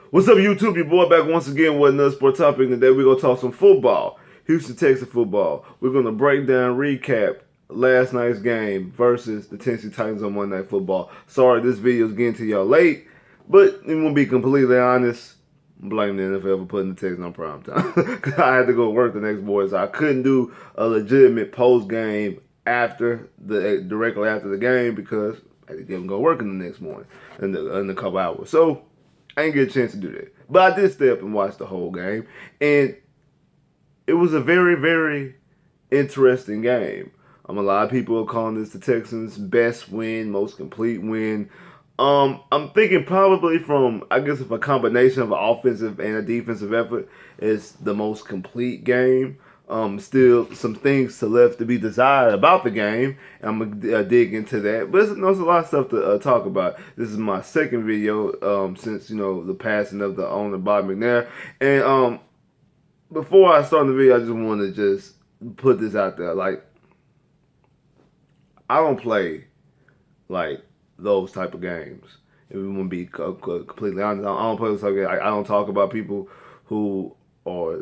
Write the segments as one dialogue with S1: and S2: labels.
S1: What's up, YouTube? Your boy back once again with another sport topic. Today we're going to talk some football. Houston Texans football. We're going to break down, recap last night's game versus the Tennessee Titans on Monday Night Football. Sorry this video is getting to y'all late, but I'm going to be completely honest. Blame the NFL for putting the Texans on prime time. Because I had to go work the next morning, so I couldn't do a legitimate post game directly after the game because I had to go working the next morning in a couple hours. So I didn't get a chance to do that. But I did stay up and watch the whole game. And it was a very, very interesting game. A lot of people are calling this the Texans' best win, most complete win. I'm thinking probably from, I guess, if a combination of an offensive and a defensive effort is the most complete game. Still some things left to be desired about the game. I'm gonna dig into that, but there's a lot of stuff to talk about. This is my second video since the passing of the owner Bob McNair. And before I start the video, I just want to just put this out there. Like, I don't play like those type of games. If we want to be completely honest, I don't play those type of games. I don't talk about people who are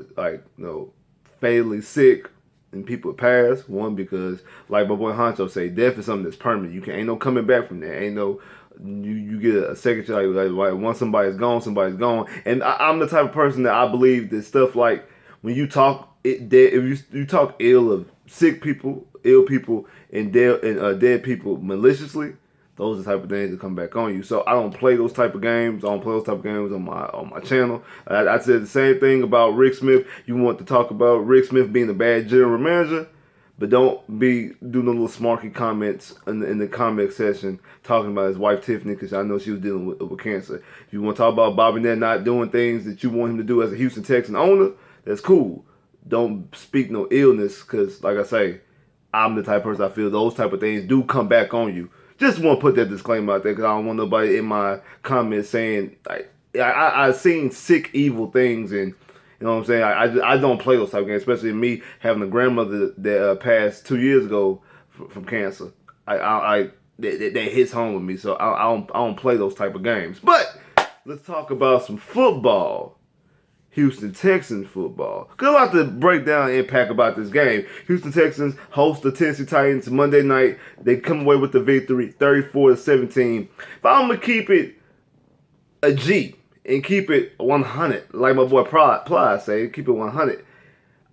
S1: fatally sick and people pass. One, because like my boy Honcho say, death is something that's permanent. Ain't no coming back from that. Ain't no you get a second shot. Like once somebody's gone, somebody's gone. And I'm the type of person that I believe that stuff like when you talk if you talk ill of sick people, ill people, and dead people maliciously, those are the type of things that come back on you. So I don't play those type of games. I don't play those type of games on my channel. I said the same thing about Rick Smith. You want to talk about Rick Smith being a bad general manager, but don't be doing little smarky comments in the comment section talking about his wife Tiffany, because I know she was dealing with cancer. If you want to talk about Bob McNair not doing things that you want him to do as a Houston Texan owner, that's cool. Don't speak no illness, because like I say, I'm the type of person I feel those type of things do come back on you. Just want to put that disclaimer out there because I don't want nobody in my comments saying I've seen sick, evil things, and you know what I'm saying. I don't play those type of games, especially me having a grandmother that passed 2 years ago from cancer. That hits home with me, so I don't play those type of games. But let's talk about some football. Houston Texans football. Got a lot to break down and impact about this game. Houston Texans host the Tennessee Titans Monday night. They come away with the victory, 34-17. But I'm going to keep it a G and keep it 100. Like my boy Ply say, keep it 100.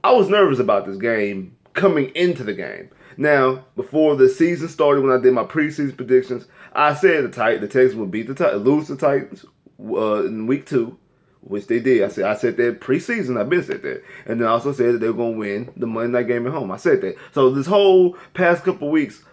S1: I was nervous about this game coming into the game. Now, before the season started, when I did my preseason predictions, I said the Texans would lose the Titans in week 2. Which they did. I said that preseason. I've been said that. And then I also said that they were going to win the Monday night game at home. I said that. So this whole past couple of weeks,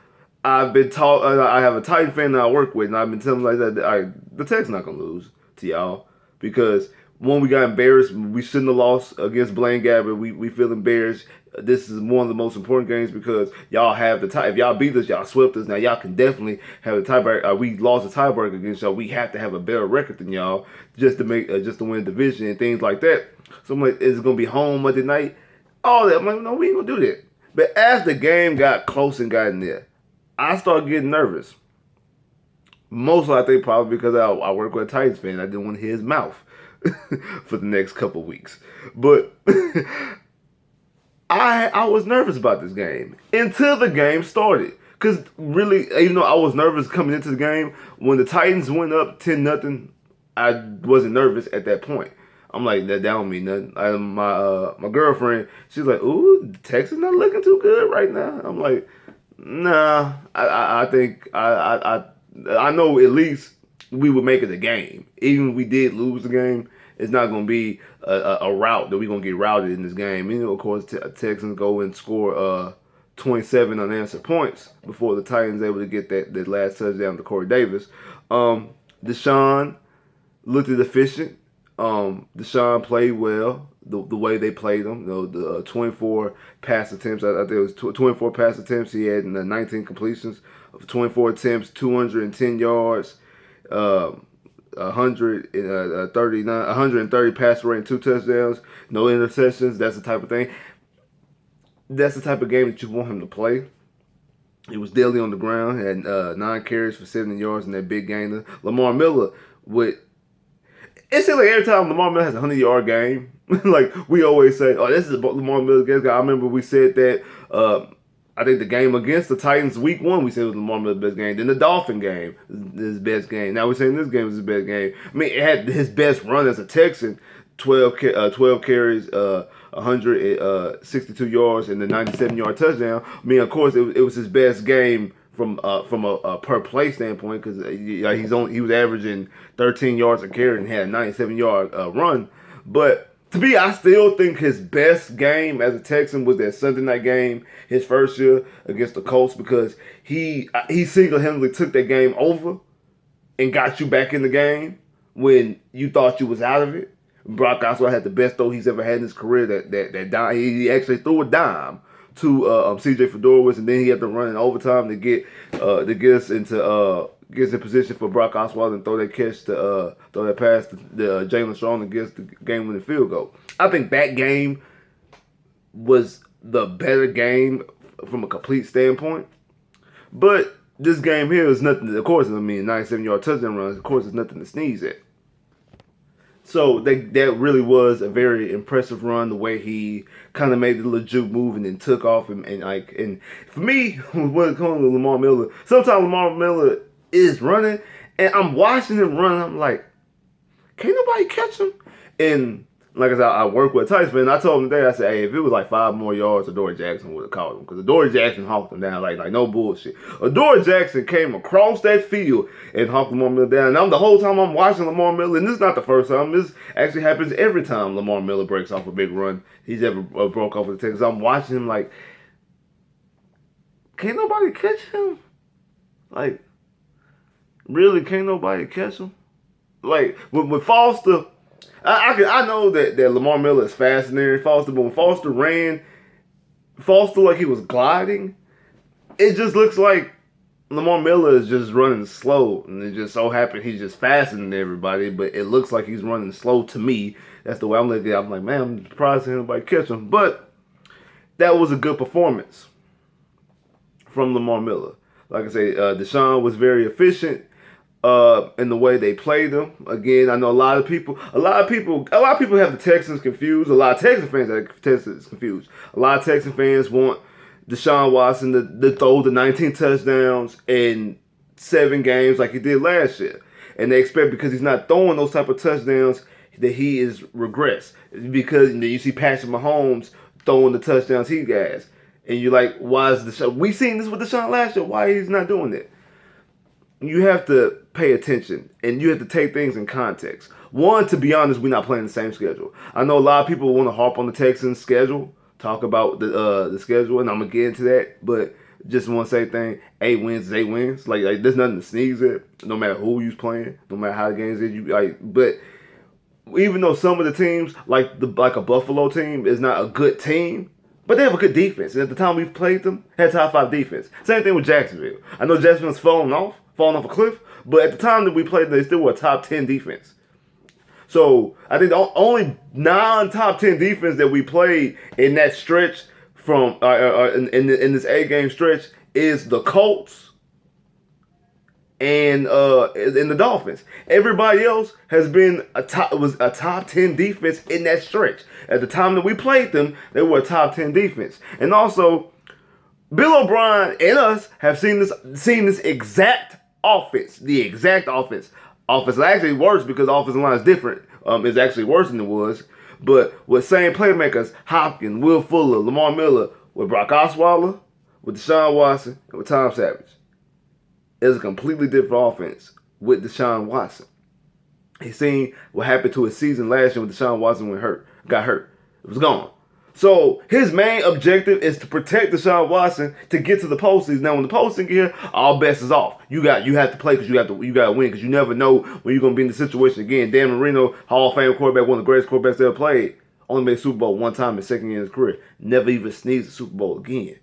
S1: I've been taught. I have a Titan fan that I work with, and I've been telling them like that the Texans not going to lose to y'all. Because, one, we got embarrassed. We shouldn't have lost against Blaine Gabbert. We feel embarrassed. This is one of the most important games because y'all have the tie. If y'all beat us, y'all swept us. Now y'all can definitely have a tiebreaker. We lost a tiebreaker against y'all. We have to have a better record than y'all just to win the division and things like that. So I'm like, is it gonna be home Monday night? All that. I'm like, no, we ain't gonna do that. But as the game got close and got in there, I started getting nervous. Mostly, I think probably because I work with a Titans fan. I didn't want to hear his mouth for the next couple weeks, but. I was nervous about this game until the game started. Because really, even though I was nervous coming into the game, when the Titans went up 10-0, I wasn't nervous at that point. I'm like, that don't mean nothing. My girlfriend, she's like, ooh, the Texans not looking too good right now. I'm like, nah, I think, I know at least we would make it a game. Even if we did lose the game, it's not going to be a rout that we're going to get routed in this game. Of course, Texans go and score 27 unanswered points before the Titans able to get that last touchdown to Corey Davis. Deshaun looked efficient. Deshaun played well the way they played him. The 24 pass attempts. I think it was 24 pass attempts. He had 19 completions of 24 attempts, 210 yards. 130 pass rate, 2 touchdowns, no interceptions. That's the type of thing. That's the type of game that you want him to play. He was daily on the ground, had 9 carries for 70 yards in that big gainer. Lamar Miller it seems like every time Lamar Miller has a 100-yard game, like we always say, oh, this is Lamar Miller's best game. I remember we said that. I think the game against the Titans week 1, we said it was Lamar Miller's best game. Then the Dolphin game is his best game. Now we're saying this game is his best game. I mean, it had his best run as a Texan, 12 carries, 162 yards, and the 97-yard touchdown. I mean, of course, it was his best game from a per play standpoint because he was averaging 13 yards a carry and had a 97-yard run. But to me, I still think his best game as a Texan was that Sunday night game, his first year against the Colts, because he single-handedly took that game over and got you back in the game when you thought you was out of it. Brock Osweiler had the best throw he's ever had in his career. That dime, he actually threw a dime to C.J. Fedorowicz, and then he had to run in overtime to get us into gets in position for Brock Osweiler and throw that pass to Jalen Strong and gets the game-winning field goal. I think that game was the better game from a complete standpoint. But this game here is nothing. Of course, 97-yard touchdown runs. Of course, it's nothing to sneeze at. So that really was a very impressive run. The way he kind of made the legit move and then took off and for me, when it comes to Lamar Miller, sometimes Lamar Miller is running, and I'm watching him run. I'm like, can't nobody catch him? And like I said, I work with a Titans fan. I told him today, I said, hey, if it was like 5 more yards, Adoree Jackson would have caught him, because Adoree Jackson hawked him down like no bullshit. Adoree Jackson came across that field and hawked Lamar Miller down. And the whole time I'm watching Lamar Miller, and this is not the first time. This actually happens every time Lamar Miller breaks off a big run he's ever broke off with the Texans. I'm watching him like, can't nobody catch him? Like, really, can't nobody catch him? Like, with Foster, I know that Lamar Miller is faster than Foster, but when Foster ran, Foster like he was gliding, it just looks like Lamar Miller is just running slow, and it just so happened he's just faster than everybody, but it looks like he's running slow to me. That's the way I'm looking at it. I'm like, man, I'm surprised nobody catch him. But that was a good performance from Lamar Miller. Like I say, Deshaun was very efficient in the way they played them. Again, I know a lot of people have the Texans confused. A lot of Texan fans have the Texans confused. A lot of Texan fans want Deshaun Watson to throw the 19 touchdowns in 7 games like he did last year. And they expect, because he's not throwing those type of touchdowns, that he is regressed. Because you see Patrick Mahomes throwing the touchdowns he has. And you're like, why is Deshaun? We seen this with Deshaun last year. Why he's not doing it? You have to pay attention, and you have to take things in context. One, to be honest, we're not playing the same schedule. I know a lot of people want to harp on the Texans' schedule, talk about the schedule, and I'm gonna get into that. But just want to say thing: 8 wins is 8 wins. Like there's nothing to sneeze at. No matter who you's playing, no matter how the games is, you like. But even though some of the teams, like a Buffalo team, is not a good team, but they have a good defense. And at the time we've played them, had top 5 defense. Same thing with Jacksonville. I know Jacksonville's falling off a cliff, but at the time that we played them, they still were a top 10 defense. So I think the only non-top 10 defense that we played in that stretch from in this 8-game stretch is the Colts and the Dolphins. Everybody else has been a top 10 defense in that stretch. At the time that we played them, they were a top 10 defense. And also, Bill O'Brien and us have seen this exact offense, the exact offense. Offense is actually worse because the offensive line is different. It's actually worse than it was. But with same playmakers, Hopkins, Will Fuller, Lamar Miller, with Brock Osweiler, with Deshaun Watson, and with Tom Savage. It's a completely different offense with Deshaun Watson. He's seen what happened to his season last year when Deshaun Watson got hurt. It was gone. So his main objective is to protect Deshaun Watson to get to the postseason. Now, when the postseason get here, all bets is off. You have to play because you got to win, because you never know when you're gonna be in the situation again. Dan Marino, Hall of Fame quarterback, one of the greatest quarterbacks ever played, only made Super Bowl 1 time in his second year in his career. Never even sneezed a Super Bowl again.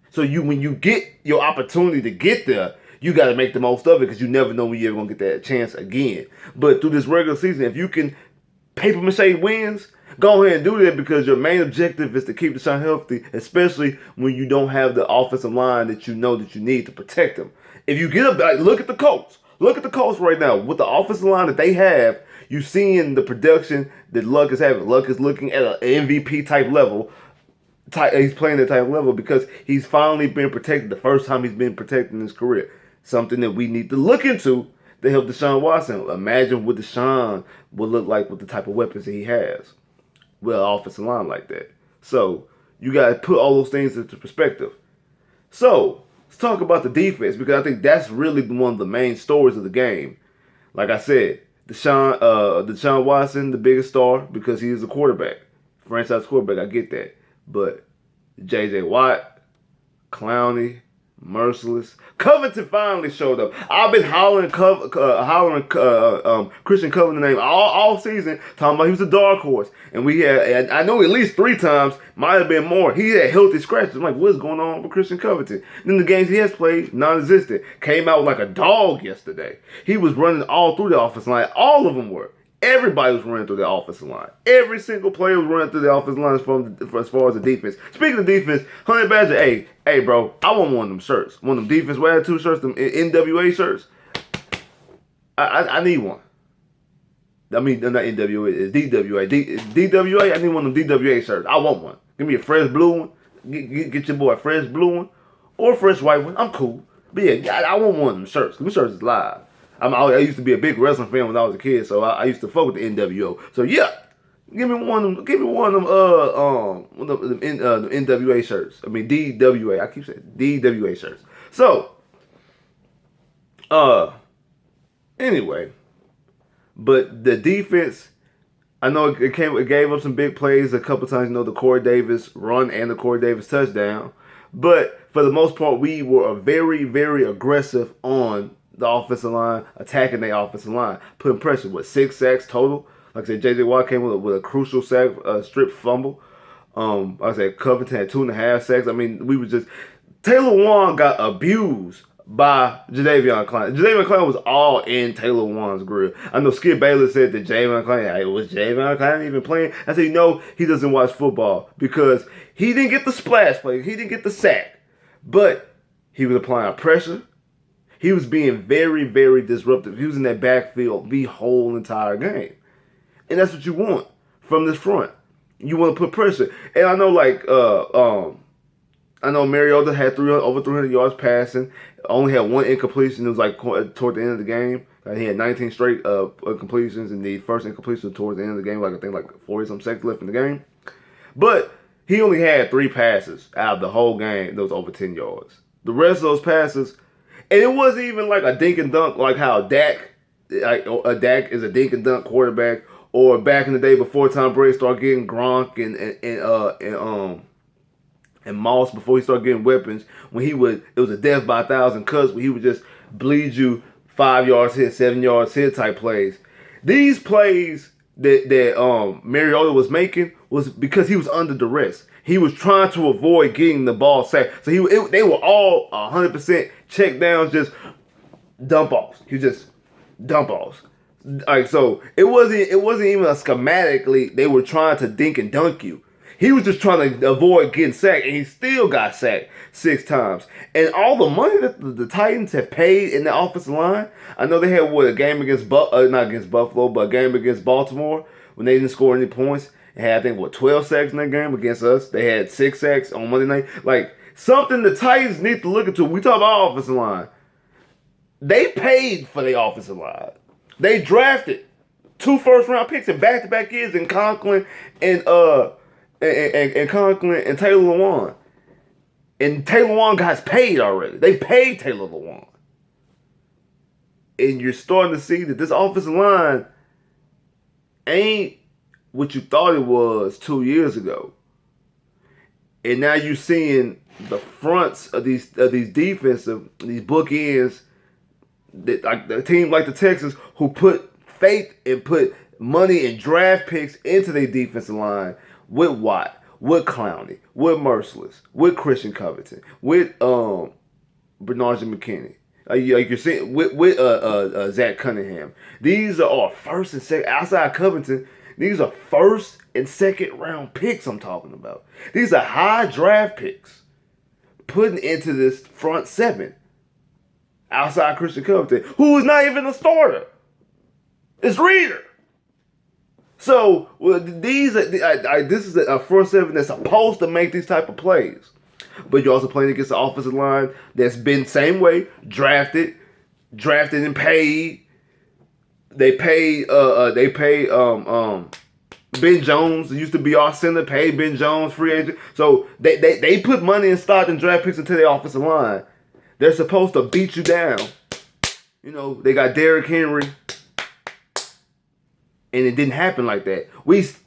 S1: So when you get your opportunity to get there, you got to make the most of it, because you never know when you're ever going to get that chance again. But through this regular season, if you can paper mache wins, go ahead and do that, because your main objective is to keep Deshaun healthy, especially when you don't have the offensive line that you know that you need to protect him. If you get up, look at the Colts. Look at the Colts right now with the offensive line that they have. You seeing the production that Luck is having. Luck is looking at an MVP type level. He's playing that type of level because he's finally been protected. The first time he's been protected in his career. Something that we need to look into to help Deshaun Watson. Imagine what Deshaun will look like with the type of weapons that he has with an offensive line like that. So you got to put all those things into perspective. So let's talk about the defense because I think that's really one of the main stories of the game. Like I said, Deshaun Watson, the biggest star because he is a quarterback, franchise quarterback. I get that, but J.J. Watt, Clowney, Merciless. Covington finally showed up. I've been hollering Christian Covington's name all season, talking about he was a dark horse. And we had, I know at least 3 times, might have been more, he had healthy scratches. I'm like, what's going on with Christian Covington? Then the games he has played, non-existent. Came out like a dog yesterday. He was running all through the offensive line. All of them were. Everybody was running through the offensive line. Every single player was running through the offensive line as far as the defense. Speaking of defense, Honey Badger, hey, bro, I want one of them shirts. One of them defense attitude shirts, them NWA shirts. I need one. I mean, not NWA, it's DWA. DWA, I need one of them DWA shirts. I want one. Give me a fresh blue one. Get your boy a fresh blue one or a fresh white one. I'm cool. But yeah, I want one of them shirts. Them shirts is live. I used to be a big wrestling fan when I was a kid, so I used to fuck with the NWO. So yeah, give me one of them. Give me one of them. The NWA shirts. I mean DWA. I keep saying DWA shirts. So, anyway, but the defense, I know it gave up some big plays a couple times. You know, the Corey Davis run and the Corey Davis touchdown, but for the most part, we were very, very aggressive on the offensive line, attacking the offensive line, putting pressure with 6 sacks total. Like I said, J.J. Watt came with a crucial sack, strip fumble. Like I said, Covington had 2.5 sacks. I mean, we was just Taylor Warren got abused by Jadeveon Clowney. Jadeveon Clowney was all in Taylor Warren's grill. I know Skip Bayless said that Jadeveon Clowney, hey, was Jadeveon Clowney even playing? I said, no, he doesn't watch football because he didn't get the splash play. He didn't get the sack. But he was applying pressure. He was being very, very disruptive. He was in that backfield the whole entire game. And that's what you want from this front. You want to put pressure. And I know, I know Mariota had over 300 yards passing. Only had 1 incompletion. It was like toward the end of the game. He had 19 straight completions, and the first incompletion towards the end of the game, I think 40-some seconds left in the game. But he only had 3 passes out of the whole game that was over 10 yards. The rest of those passes, and it wasn't even like a dink and dunk like how Dak is a dink and dunk quarterback, or back in the day before Tom Brady started getting Gronk and Moss before he started getting weapons, when it was a death by 1,000 cuts where he would just bleed you 5 yards hit, 7 yards hit type plays. These plays that Mariota was making was because he was under duress. He was trying to avoid getting the ball sacked. So they were all 100% check downs, just dump offs. He just dump offs. Like, so it wasn't even a schematically they were trying to dink and dunk you. He was just trying to avoid getting sacked, and he still got sacked 6 times. And all the money that the Titans have paid in the offensive line, I know they had a game against not against Buffalo, but a game against Baltimore when they didn't score any points. They had, I think, 12 sacks in that game against us. They had 6 sacks on Monday night. Like, something the Titans need to look into. We talk about offensive line. They paid for the offensive line. They drafted 2 first-round picks in back-to-back years in Conklin and Conklin and Taylor Lewan. And Taylor Lewan got paid already. They paid Taylor Lewan. And you're starting to see that this offensive line ain't what you thought it was 2 years ago. And now you're seeing the fronts of these defensive, these bookends, that like the team like the Texans who put faith and put money and draft picks into their defensive line with Watt, with Clowney, with Merciless, with Christian Covington, with Bernard McKinney. Like you're seeing with Zach Cunningham. These are first and second, outside Covington. These are first and second round picks I'm talking about. These are high draft picks putting into this front 7. outside Christian Covington, who is not even a starter. It's Reader. So this is a front seven that's supposed to make these type of plays, but you're also playing against the offensive line that's been same way drafted and paid. They paid Ben Jones used to be our center. Paid Ben Jones free agent. So they put money in stock and draft picks into the offensive line. They're supposed to beat you down. You know, they got Derrick Henry. And it didn't happen like that.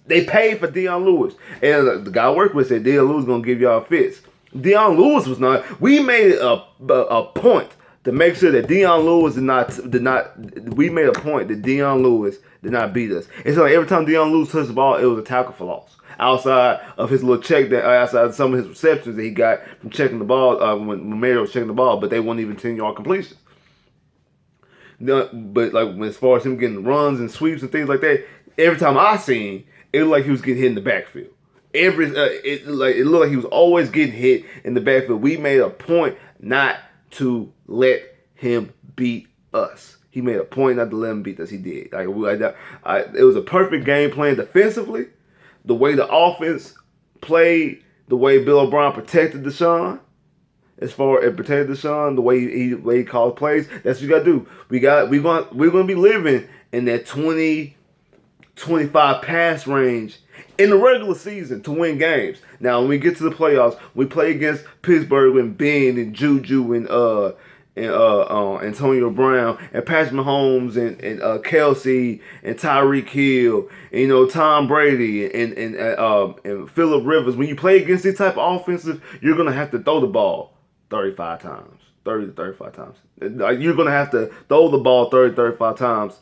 S1: They paid for Deion Lewis. And the guy I worked with said Deion Lewis going to give y'all fits. Deion Lewis was not. We made a point to make sure that Deion Lewis did not. We made a point that Deion Lewis did not beat us. It's like every time Deion Lewis touched the ball, it was a tackle for loss. Outside of his little check, outside of some of his receptions that he got from checking the ball, when Mario was checking the ball, but they weren't even 10-yard completions. But like as far as him getting runs and sweeps and things like that, every time I seen, it looked like he was getting hit in the backfield. It looked like he was always getting hit in the backfield. We made a point not to let him beat us. He made a point not to let him beat us. He did. It was a perfect game plan defensively. The way the offense played, the way Bill O'Brien protected Deshaun. As far as protecting Deshaun, the way he calls plays, that's what you got to do. We're going to be living in that 20, 25 pass range in the regular season to win games. Now, when we get to the playoffs, we play against Pittsburgh and Ben and Juju and Antonio Brown and Patrick Mahomes and Kelsey and Tyreek Hill and Tom Brady and Phillip Rivers. When you play against these type of offenses, you're going to have to throw the ball 35 times. 30 to 35 times. You're going to have to throw the ball 30 to 35 times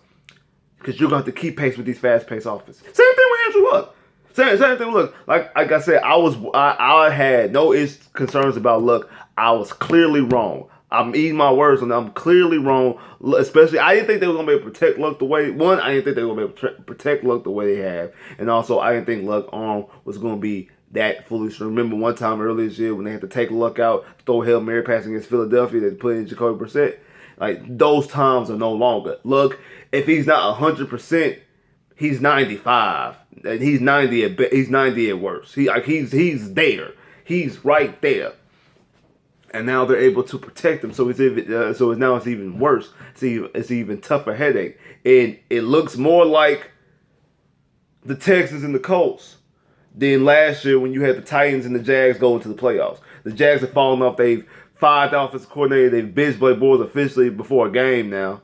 S1: because you're going to have to keep pace with these fast-paced offenses. Same thing with Andrew Luck. Same thing with Luck. Like I said, I had no concerns about Luck. I was clearly wrong. I'm eating my words and I'm clearly wrong. Especially, I didn't think they were going to be able to protect Luck the way, I didn't think they were going to be able to protect Luck the way they have. And also, I didn't think Luck's arm was going to be that foolish. Remember one time earlier this year when they had to take Luck out, throw a Hail Mary pass against Philadelphia, they put in Jacoby Brissett. Like, those times are no longer. Look, if he's not 100%, he's 95. He's 90 he's 90 at worst. He's there. He's right there. And now they're able to protect him, so now it's even worse. It's even tougher headache. And it looks more like the Texans and the Colts than last year when you had the Titans and the Jags going to the playoffs. The Jags have fallen off. They've fired the offensive coordinator. They've benched Blake Bortles officially before a game now.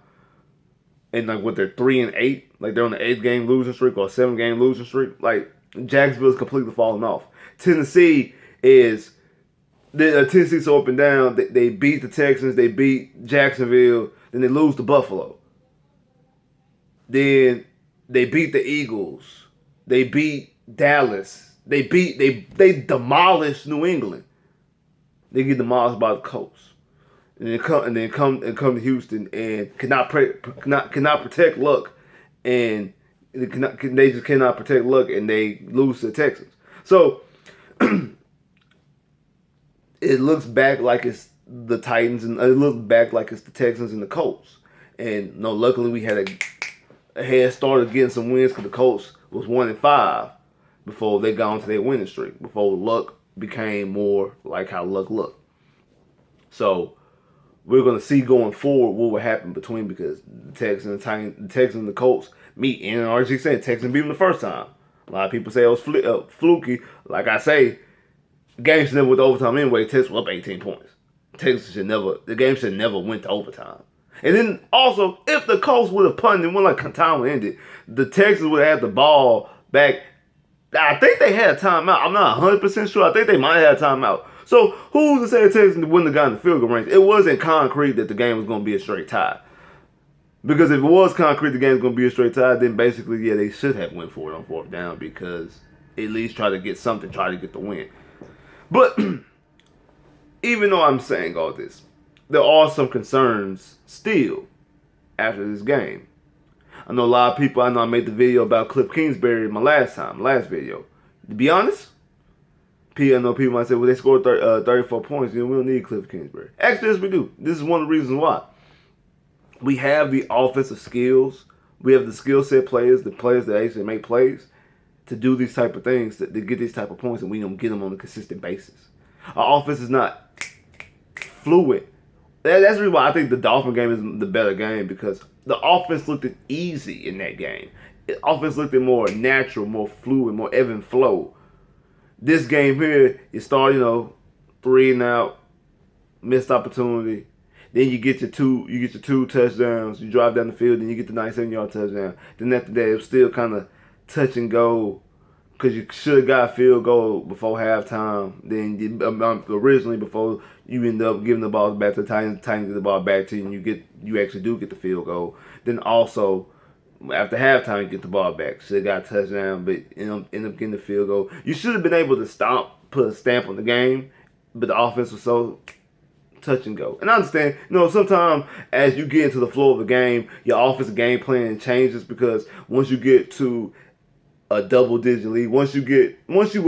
S1: And like what, they're 3-8. Like they're on the 8-game losing streak or a 7-game losing streak. Like Jacksonville's completely falling off. Tennessee's so up and down. They beat the Texans. They beat Jacksonville. Then they lose to Buffalo. Then they beat the Eagles. They beat Dallas. They demolished New England. They get demolished by the Colts. And then come to Houston and cannot protect Luck, and they just cannot protect Luck, and they lose to the Texans. So it looks back like it's the Titans, and it looks back like it's the Texans and the Colts. And luckily we had a head start of getting some wins because the Colts was 1-5 before they got onto their winning streak. Before Luck became more like how Luck looked. So we're going to see going forward what will happen between, because the Texans and the Colts meet. And RG said Texans beat them the first time. A lot of people say it was fluky. Like I say, the game should never went to overtime anyway. Texans were up 18 points. The game should never went to overtime. And then also, if the Colts would have punted and when like time ended, the Texans would have had the ball back. I think they had a timeout. I'm not 100% sure. I think they might have had a timeout. So who's to say the Texans wouldn't have gotten the field goal range? It wasn't concrete that the game was going to be a straight tie. Because if it was concrete the game was going to be a straight tie, then basically, yeah, they should have went for it on fourth down, because at least try to get something, try to get the win. But even though I'm saying all this, there are some concerns still after this game. I know a lot of people, I made the video about Cliff Kingsbury in my last video. To be honest, I know people might say, well, they scored 34 points. We don't need Cliff Kingsbury. Actually, yes, we do. This is one of the reasons why. We have the offensive skills. We have the skill set players, the players that actually make plays to do these type of things, to get these type of points, and we don't get them on a consistent basis. Our offense is not fluid. That's the reason why I think the Dolphin game is the better game, because the offense looked easy in that game. The offense looked more natural, more fluid, more ebb and flow. This game here, you start, 3 and out, missed opportunity. Then you get your two touchdowns. You drive down the field, then you get the 97-yard touchdown. Then after that, it was still kind of touch and go, because you should have got a field goal before halftime. Then originally, before you end up giving the ball back to the Titans get the ball back to you, and you actually do get the field goal. Then also, after halftime, you get the ball back. Should have got a touchdown, but end up getting the field goal. You should have been able to put a stamp on the game, but the offense was so touch and go. And I understand, sometimes as you get into the flow of the game, your offensive game plan changes, because once you get to a double-digit lead, once you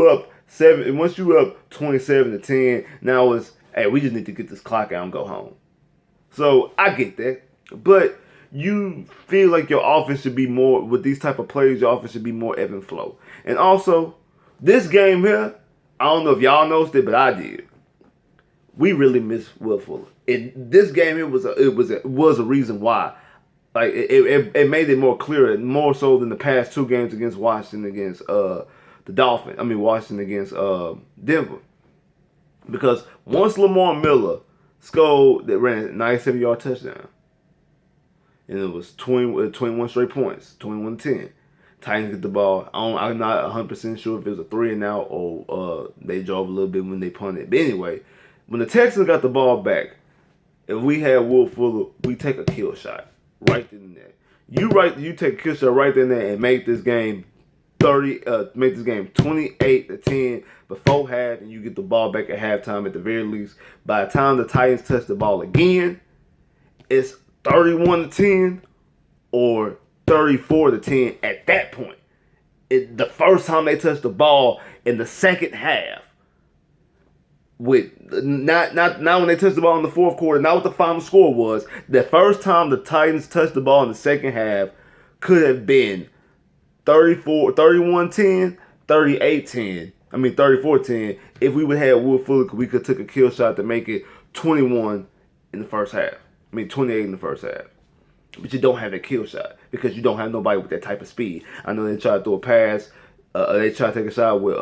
S1: up 27-10, now it's, hey, we just need to get this clock out and go home. So I get that, but you feel like your offense should be more, with these type of plays, your offense should be more ebb and flow. And also, this game here, I don't know if y'all noticed it, but I did. We really miss Will Fuller. This game, it was a reason why. Like it made it more clear, more so than the past 2 games against Washington, against the Dolphins. Washington against Denver. Because once Lamar Miller scored, that ran a 97-yard touchdown, and it was 21 straight points, 21-10. Titans get the ball. I'm not 100% sure if it was a 3 and out or they drove a little bit when they punted. But anyway, when the Texans got the ball back, if we had Will Fuller, we take a kill shot right in there. You take a kill shot right in there and make this game 28-10 before half, and you get the ball back at halftime at the very least. By the time the Titans touch the ball again, it's 31-10 or 34-10 at that point. The first time they touched the ball in the second half, with not when they touched the ball in the fourth quarter, not what the final score was. The first time the Titans touched the ball in the second half could have been 31-10, 38-10. 34-10. If we would have Will Fuller, we could have took a kill shot to make it 21 in the first half. 28 in the first half. But you don't have a kill shot because you don't have nobody with that type of speed. I know they tried to throw a pass. They tried to take a shot with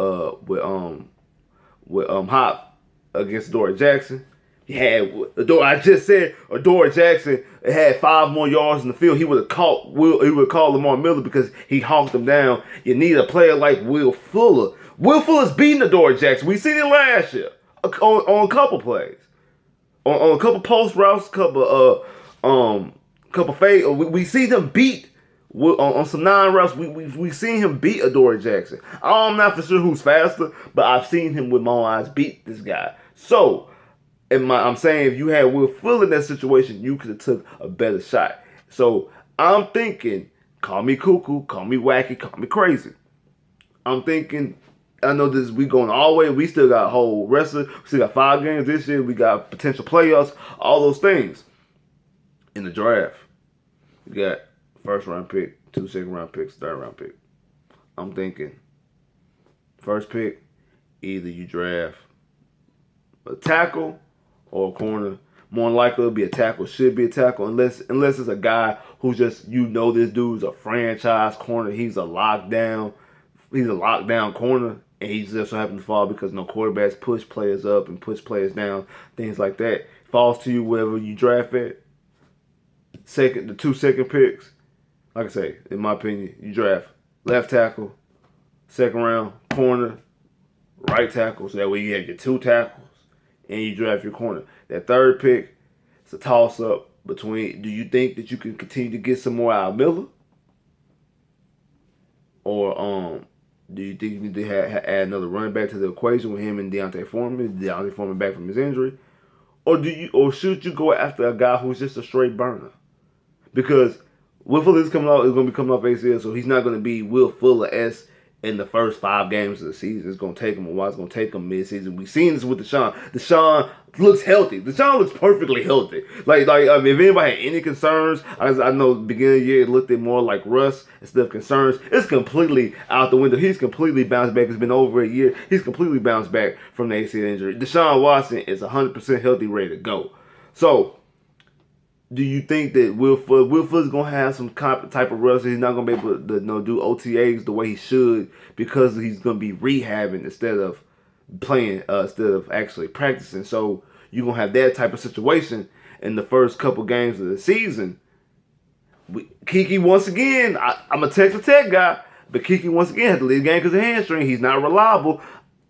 S1: Hop against Adoree Jackson. I just said Adoree Jackson had 5 more yards in the field. He would have caught Lamar Miller because he hawked him down. You need a player like Will Fuller. Will Fuller's beating Adoree Jackson. We seen it last year on a couple plays, on a couple post routes, couple fade. We see them beat on some 9 routes. We seen him beat Adoree Jackson. I'm not for sure who's faster, but I've seen him with my own eyes beat this guy. So, I'm saying if you had Will Fuller in that situation, you could have took a better shot. So I'm thinking, call me cuckoo, call me wacky, call me crazy. I'm thinking, I know this, we going all the way. We still got a whole rest of, we still got 5 games this year. We got potential playoffs, all those things. In the draft, we got 1st round pick, 2 second-round picks, 3rd round pick. I'm thinking, 1st pick, either you draft a tackle or a corner. More than likely, it'll be a tackle. Should be a tackle, unless it's a guy who's just, this dude's a franchise corner. He's a lockdown corner, and he just so happens to fall because no quarterbacks push players up and push players down, things like that. Falls to you wherever you draft it. The 2 second picks, like I say, in my opinion, you draft left tackle, 2nd round, corner, right tackle, so that way you have your 2 tackles, and you draft your corner. That 3rd pick, it's a toss-up between, do you think that you can continue to get some more out of Miller? Or do you think you need to add another running back to the equation with him and Deontay Foreman back from his injury? Or should you go after a guy who's just a straight burner? Because Will Fuller is going to be coming off ACL, so he's not going to be Will Fuller in the first 5 games of the season. It's going to take him a while. It's going to take him mid-season. We've seen this with Deshaun. Deshaun looks healthy. Deshaun looks perfectly healthy. Like if anybody had any concerns, I know at the beginning of the year it looked more like rust instead of concerns. It's completely out the window. He's completely bounced back. It's been over a year. He's completely bounced back from the ACL injury. Deshaun Watson is 100% healthy, ready to go. So, do you think that Will Fuller's going to have some type of rust? He's not going to be able to do OTAs the way he should because he's going to be rehabbing instead of playing, instead of actually practicing. So you're going to have that type of situation in the first couple games of the season. Kiki, once again, I'm a Texas Tech guy, but Kiki, once again, had to leave the game because of hamstring. He's not reliable.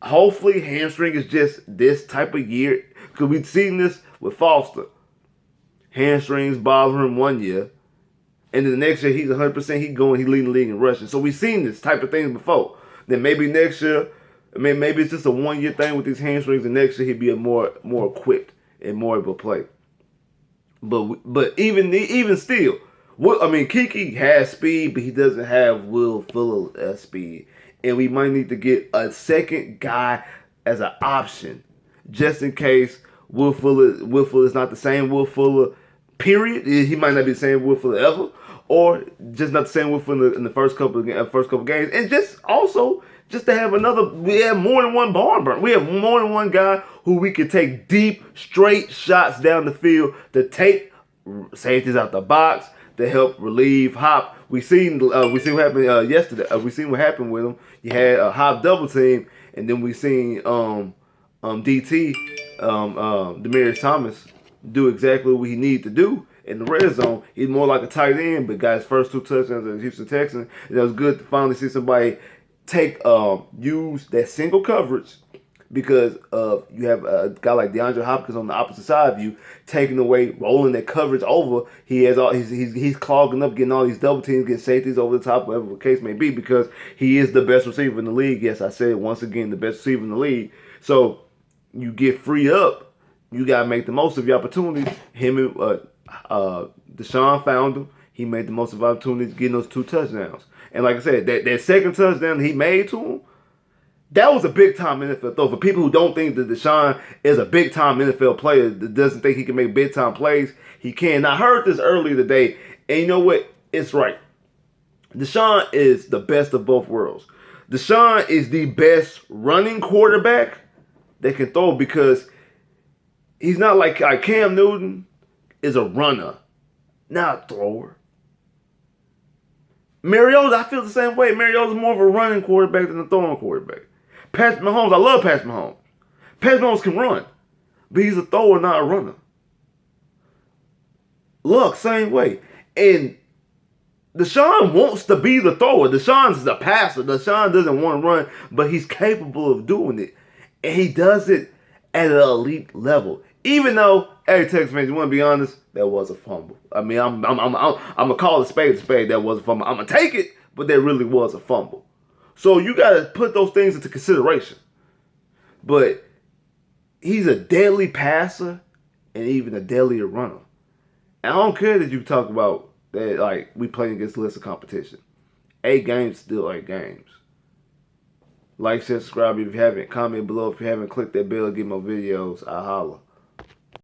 S1: Hopefully, hamstring is just this type of year because we've seen this with Foster. Hamstrings bother him 1 year, and then the next year he's 100%. He's leading the league in rushing. So we've seen this type of thing before. Then maybe next year, maybe it's just a 1 year thing with these hamstrings, and next year he'd be more equipped and more able to play. But even still, Kiki has speed, but he doesn't have Will Fuller speed, and we might need to get a second guy as an option just in case Will Fuller is not the same Will Fuller. Period. He might not be the same Will Fuller ever, or just not the same Will Fuller in the first couple of games. And just to have we have more than one barn burner. We have more than one guy who we could take deep, straight shots down the field to take safeties out the box to help relieve Hop. We seen what happened yesterday. We seen what happened with him. You had a Hop double team, and then we seen DT Demaryius Thomas do exactly what he needed to do in the red zone. He's more like a tight end, but got his first 2 touchdowns at Houston Texans. And it was good to finally see somebody use that single coverage because you have a guy like DeAndre Hopkins on the opposite side of you, taking away, rolling that coverage over. He's clogging up, getting all these double teams, getting safeties over the top, whatever the case may be, because he is the best receiver in the league. Yes, I said once again, the best receiver in the league. So you get free up. You got to make the most of your opportunities. Him and Deshaun found him. He made the most of opportunities, getting those 2 touchdowns. And like I said, that second touchdown he made to him, that was a big-time NFL throw. For people who don't think that Deshaun is a big-time NFL player, that doesn't think he can make big-time plays, he can. And I heard this earlier today, and you know what? It's right. Deshaun is the best of both worlds. Deshaun is the best running quarterback that can throw because he's not like Cam Newton is a runner, not a thrower. Mariota, I feel the same way. Mariota's more of a running quarterback than a throwing quarterback. Patrick Mahomes, I love Patrick Mahomes. Patrick Mahomes can run, but he's a thrower, not a runner. Look, same way. And Deshaun wants to be the thrower. Deshaun's the passer. Deshaun doesn't want to run, but he's capable of doing it. And he does it at an elite level. Even though, hey, Texas fans, you want to be honest, that was a fumble. I'm gonna call a spade a spade. That was a fumble. I'm gonna take it, but that really was a fumble. So you gotta put those things into consideration. But he's a deadly passer and even a deadlier runner. And I don't care that you talk about that, like we playing against lesser competition. 8 games, still 8 games. Like, share, subscribe if you haven't. Comment below if you haven't. Click that bell, get more videos. I'll holla.